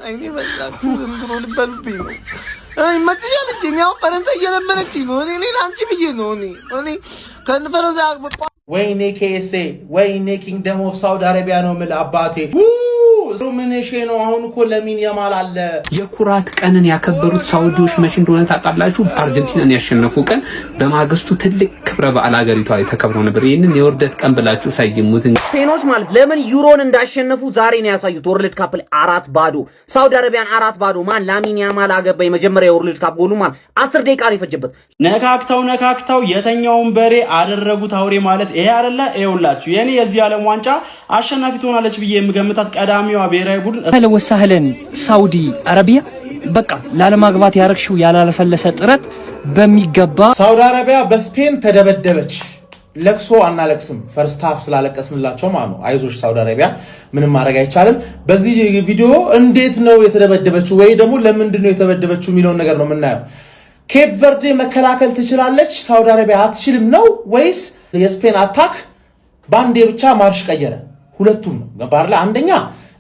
አይኔ በላችሁ ዝምብሎ ልበሉብኝ ነው። አይ መጥቻለሁ እኛው ፈረንሳይ እየለመነችኝ ነው። እኔ አንቺ ብዬ ነው እኔ ከፈረንሳይ ወይኔ ኬኤስኤ ወይኔ ኪንግደም ኦፍ ሳውዲ አረቢያ ነው የምልህ አባቴ። ሩምኔሽ ነው አሁን እኮ ለሚን ያማል አለ። የኩራት ቀንን ያከበሩት ሳውዲዎች መቼ እንደሆነ ታውቃላችሁ? አርጀንቲናን ያሸነፉ ቀን በማግስቱ ትልቅ ክብረ በዓል ሀገሪቷ ላይ ተከብሮ ነበር። ይሄንን የወርደት ቀን ብላችሁ ሳይሙት ስፔኖች ማለት ለምን ዩሮን እንዳሸነፉ ዛሬ ነው ያሳዩት። ወርልድ ካፕ ላይ 4-0 ሳውዲ አረቢያን 4-0 ማን ላሚን ያማል አገባ። የመጀመሪያ የወርልድ ካፕ ጎሉ ማን 10 ደቂቃ ነው የፈጀበት። ነካክተው የተኛውን በሬ አደረጉት አውሬ ማለት ይሄ አይደለ? ይኸውላችሁ የኔ የዚህ ዓለም ዋንጫ አሸናፊ ትሆናለች ብዬ የምገምታት ቀዳሚዋ ብሔራዊ ቡድን ወሳህለን ሳውዲ አረቢያ በቃ ላለማግባት ያረክሽው ያላለሰለሰ ጥረት በሚገባ ሳውዲ አረቢያ በስፔን ተደበደበች። ለቅሶ አናለቅስም ፈርስት ሃፍ ስላለቀስንላቸው ማለት ነው። አይዞሽ ሳውዲ አረቢያ ምንም ማድረግ አይቻልም። በዚህ ቪዲዮ እንዴት ነው የተደበደበችው ወይ ደግሞ ለምንድን ነው የተደበደበችው የሚለውን ነገር ነው የምናየው። ኬፕ ቨርዴ መከላከል ትችላለች፣ ሳውዲ አረቢያ አትችልም ነው ወይስ የስፔን አታክ ባንዴ ብቻ ማርሽ ቀየረ? ሁለቱም ነው ገባ አይደል? አንደኛ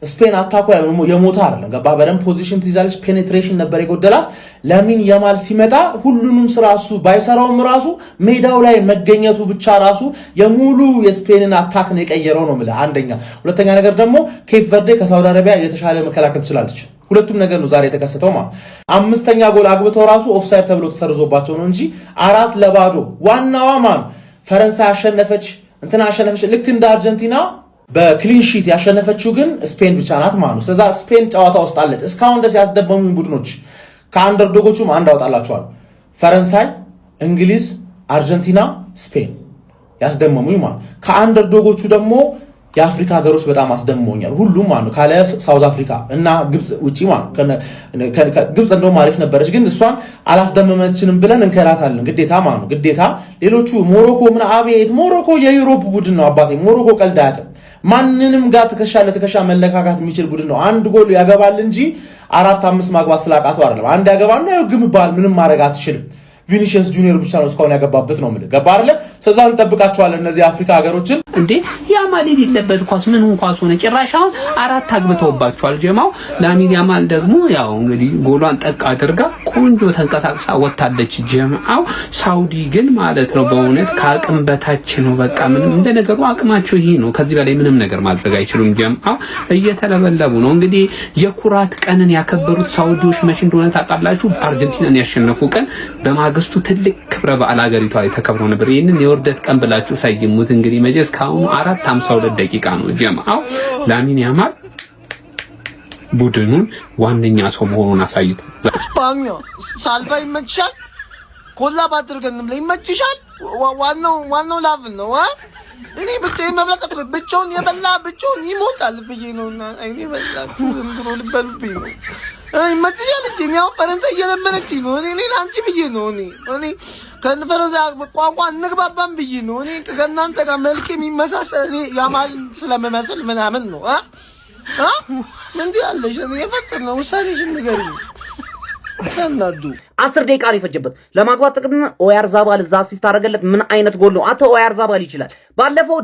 ስፔን አታኩ የሞታ አይደለም ገባ፣ በደንብ ፖዚሽን ትይዛለች። ፔኔትሬሽን ነበር የጎደላት። ላሚን ያማል ሲመጣ ሁሉንም ስራሱ ባይሰራውም ራሱ ሜዳው ላይ መገኘቱ ብቻ ራሱ የሙሉ የስፔንን አታክ ነው የቀየረው ነው ማለት አንደኛ። ሁለተኛ ነገር ደግሞ ኬፕ ቨርዴ ከሳውዲ አረቢያ የተሻለ መከላከል ትችላለች። ሁለቱም ነገር ነው ዛሬ የተከሰተው ማለት። አምስተኛ ጎል አግብተው ራሱ ኦፍሳይድ ተብሎ ተሰርዞባቸው ነው እንጂ 4-0 ዋናዋ ማን ፈረንሳይ አሸነፈች እንትና አሸነፈች ልክ እንደ አርጀንቲና በክሊን ሺት ያሸነፈችው ግን ስፔን ብቻ ናት ማለት ነው። ስለዛ ስፔን ጨዋታ ውስጥ አለች። እስካሁን ድረስ ያስደመሙኝ ቡድኖች ከአንደርዶጎቹም አንድ አውጣላቸዋል። ፈረንሳይ፣ እንግሊዝ፣ አርጀንቲና፣ ስፔን ያስደመሙኝ ማለት። ከአንደርዶጎቹ ደግሞ የአፍሪካ ሀገሮች በጣም አስደምሞኛል ሁሉም ማለት ነው ካለ ሳውዝ አፍሪካ እና ግብጽ ውጪ ማለት ግብጽ እንደውም አሪፍ ነበረች ግን እሷን አላስደመመችንም ብለን እንከራታለን ግዴታ ማለት ነው ግዴታ። ሌሎቹ ሞሮኮ ምን አቤት ሞሮኮ የዩሮፕ ቡድን ነው አባቴ። ሞሮኮ ቀልድ አያውቅም። ማንንም ጋር ትከሻ ለትከሻ መለካካት የሚችል ቡድን ነው። አንድ ጎል ያገባል እንጂ 4-5 ማግባት ስላቃቱ አይደለም። አንድ ያገባና ይግምባል ምንም ማድረግ አትችልም። ቪኒሺየስ ጁኒየር ብቻ ነው እስካሁን ያገባበት ነው ማለት ገባ አይደለ? ስለዛ እንጠብቃቸዋለን እነዚህ አፍሪካ ሀገሮችን። እንዴ ያማል የሌለበት ኳስ ምን ኳስ ሆነ? ጭራሻው 4 አግብተውባቸዋል ጀማው። ላሚን ያማል ደግሞ ያው እንግዲህ ጎሏን ጠቅ አድርጋ ቆንጆ ተንቀሳቅሳ ወጣለች ጀማው። ሳውዲ ግን ማለት ነው በእውነት ከአቅም በታች ነው። በቃ ምንም እንደነገሩ አቅማቸው ይሄ ነው። ከዚህ በላይ ምንም ነገር ማድረግ አይችሉም ጀማው። እየተለበለቡ ነው እንግዲህ። የኩራት ቀንን ያከበሩት ሳውዲዎች መቼ እንደሆነ ታውቃላችሁ? አርጀንቲናን ያሸነፉ ቀን በማግስቱ ትልቅ ክብረ በዓል ሀገሪቷ ላይ ተከብሮ ነበር። ይሄንን የወርደት ቀን ብላችሁ ሳይሙት እንግዲህ መቼስ ካሁኑ 4:52 ደቂቃ ነው ጀማው። ላሚን ያማል ቡድኑን ዋነኛ ሰው መሆኑን አሳይቶ ስፓኛ ሳልቫ ይመችሻል፣ ኮላ ባትርገንም ላይ ይመችሻል። ዋናው ላቭ ነው። እኔ ብቻዬን መብላት ብቻውን የበላ ብቻውን ይሞታል ብዬ ነውና አይኔ በላችሁ ዝምብሎ ልበሉብኝ ነው። ይመችሻል እኛው ፈረንሳይ እየለመነችኝ ነው። እኔ አንቺ ብዬ ነው እኔ ከፈረንሳይ ቋንቋ እንግባባም ብዬ ነው። እኔ ከእናንተ ጋር መልክ የሚመሳሰል እኔ ያማል ስለምመስል ምናምን ነው እንዴ ያለሽ እኔ የፈጠር ነው ውሳኔሽን ንገሪኝ። ሰናዱ 10 ደቂቃ ነው የፈጀበት ለማግባት። ጥቅም ኦያርዛባል እዛ አሲስት አደረገለት። ምን አይነት ጎል ነው? አቶ ኦያርዛባል ይችላል። ባለፈው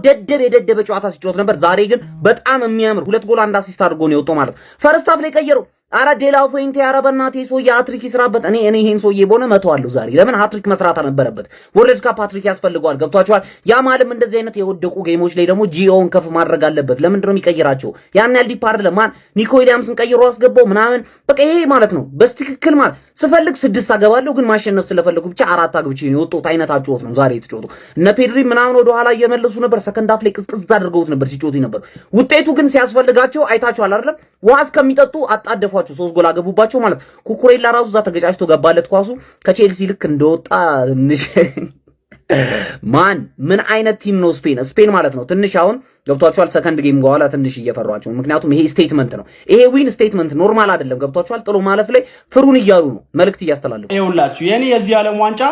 የደደበ ጨዋታ ሲጫወት ነበር። ዛሬ ግን በጣም የሚያምር 2 ጎል 1 አሲስት አድርጎ ነው የወጣው ማለት። ፈርስት ሃፍ ላይ ቀየረው። አረ ዴላው ፎይንቴ ያረበናቴ ሶያ ሃትሪክ ይስራበት። እኔ ይሄን ሶዬ ቦነ መተዋለሁ ዛሬ። ለምን ሃትሪክ መስራት አልነበረበት? ወርልድ ካፕ ሃትሪክ ያስፈልገዋል። ገብቷቸዋል። ያ ማለም እንደዚህ አይነት የወደቁ ጌሞች ላይ ደግሞ ጂኦን ከፍ ማድረግ አለበት። ለምን ነው የሚቀይራቸው? ያን ያህል ዲፕ አይደለም ማን ኒኮ ዊሊያምስን ቀይሮ አስገባው ምናምን። በቃ ይሄ ማለት ነው በስትክክል ማለት ስፈልግ 6 አገባለሁ ግን ማሸነፍ ስለፈለኩ ብቻ 4 አግብቼ ነው የወጣሁት አይነት አጭወት ነው ዛሬ የተጫወቱ። እነ ፔድሪ ምናምን ወደ ኋላ እየመለሱ ነበር። ሰከንድ ሃፍ ላይ ቅዝቅዝ አድርገውት ነበር ሲጫወቱ ነበር። ውጤቱ ግን ሲያስፈልጋቸው አይታችኋል አይደለም? ውሃ እስከሚጠጡ አጣደፏቸው። 3 ጎል አገቡባቸው ማለት። ኩኩሬላ ራሱ እዛ ተገጫጭቶ ገባለት ኳሱ ከቼልሲ ልክ እንደወጣ ትንሽ ማን ምን አይነት ቲም ነው ስፔን ማለት ነው። ትንሽ አሁን ገብቷቸዋል። ሰከንድ ጌም በኋላ ትንሽ እየፈሯቸው፣ ምክንያቱም ይሄ ስቴትመንት ነው። ይሄ ዊን ስቴትመንት ኖርማል አይደለም። ገብቷቸዋል። ጥሎ ማለፍ ላይ ፍሩን እያሉ ነው መልእክት እያስተላለፉ። ይኸውላችሁ የኔ የዚህ ዓለም ዋንጫ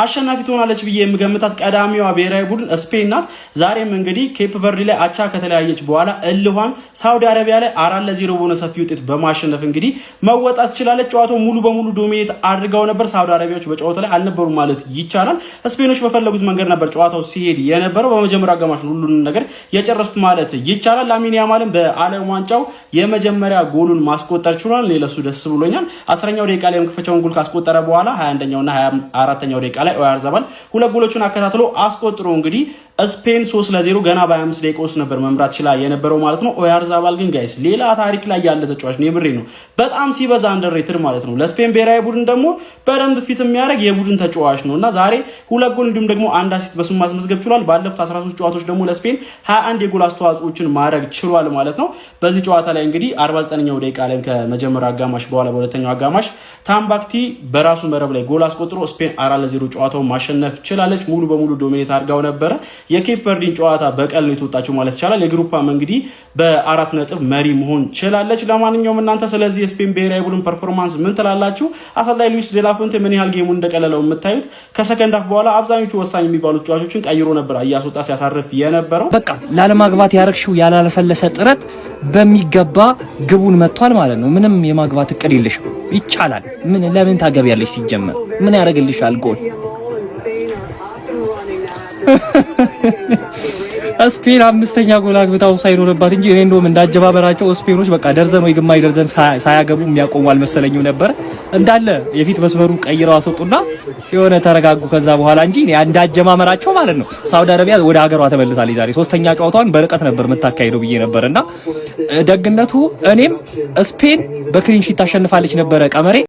አሸናፊ ትሆናለች ብዬ የምገምታት ቀዳሚዋ ብሔራዊ ቡድን ስፔን ናት። ዛሬም እንግዲህ ኬፕ ቨርዲ ላይ አቻ ከተለያየች በኋላ እልኋን ሳውዲ አረቢያ ላይ 4-0 በሆነ ሰፊ ውጤት በማሸነፍ እንግዲህ መወጣት ትችላለች። ጨዋታው ሙሉ በሙሉ ዶሚኔት አድርገው ነበር። ሳውዲ አረቢያዎች በጨዋታው ላይ አልነበሩም ማለት ይቻላል። ስፔኖች በፈለጉት መንገድ ነበር ጨዋታው ሲሄድ የነበረው። በመጀመሪያው አጋማሽ ሁሉንም ነገር የጨረሱት እጥፍ ማለት ይቻላል። ላሚን ያማልም በዓለም ዋንጫው የመጀመሪያ ጎሉን ማስቆጠር ችሏል። ለሱ ደስ ብሎኛል። 10ኛው ደቂቃ ላይ የመክፈቻውን ጎል ካስቆጠረ በኋላ 21ኛውና 24ኛው ደቂቃ ላይ ኦያርዛባል ሁለት ጎሎችን አከታትሎ አስቆጥሮ እንግዲህ ስፔን 3-0 ገና በ25 ደቂቃ ውስጥ ነበር መምራት ይችላል የነበረው ማለት ነው። ኦያርዛባል ግን ጋይስ ሌላ ታሪክ ላይ ያለ ተጫዋች ነው። የምሬ ነው። በጣም ሲበዛ አንደርሬትድ ማለት ነው። ለስፔን ብሔራዊ ቡድን ደግሞ በደንብ ፊት የሚያደርግ የቡድን ተጫዋች ነውና ዛሬ ሁለት ጎል እንዲሁም ደግሞ አንድ አሲስት በስሙ ማስመዝገብ ችሏል። ባለፉት 13 ጨዋታዎች ደግሞ ለስፔን 21 የጎል አስተዋጽኦችን ማድረግ ችሏል ማለት ነው። በዚህ ጨዋታ ላይ እንግዲህ 49ኛው ደቂቃ ላይ ከመጀመሪያው አጋማሽ በኋላ በሁለተኛው አጋማሽ ታምባክቲ በራሱ መረብ ላይ ጎል አስቆጥሮ ስፔን 4-0 ጨዋታውን ማሸነፍ ችላለች። ሙሉ በሙሉ ዶሚኔት አድርጋው ነበረ። የኬፕ ቨርዲን ጨዋታ በቀል ነው የተወጣችው ማለት ይቻላል። የግሩፓም እንግዲህ በ4 ነጥብ መሪ መሆን ችላለች። ለማንኛውም እናንተ ስለዚህ የስፔን ብሔራዊ ቡድን ፐርፎርማንስ ምን ትላላችሁ? አሰልጣኝ ሉዊስ ዴላፉንቴ ምን ያህል ጌሙን እንደቀለለው የምታዩት ከሰከንድ ሃፍ በኋላ አብዛኞቹ ወሳኝ የሚባሉ ተጫዋቾችን ቀይሮ ነበር እያስወጣ ሲያሳርፍ የነበረው። በቃ ላለማግባት ያረግሽው ያላለሰለሰ ጥረት በሚገባ ግቡን መጥቷል ማለት ነው። ምንም የማግባት እቅድ የለሽም። ይቻላል። ለምን ታገቢያለሽ? ሲጀመር ምን ያደርግልሻል? ጎል ስፔን 5ኛ ጎል አግብታው ሳይኖርባት እንጂ እኔ እንደውም እንዳጀባበራቸው ስፔኖች በቃ ደርዘን ወይ ግማሽ ደርዘን ሳያገቡ የሚያቆሙ አልመሰለኝም ነበር። እንዳለ የፊት መስመሩን ቀይረው አስወጡና የሆነ ተረጋጉ ከዛ በኋላ እንጂ እንዳጀማመራቸው ማለት ነው። ሳውዲ አረቢያ ወደ ሀገሯ ተመልሳለች። ዛሬ 3ኛ ጨዋታዋን በርቀት ነበር የምታካሂደው ብዬ ነበርና ደግነቱ እኔም ስፔን በክሊንሺት ታሸንፋለች ነበረ ቀመሬ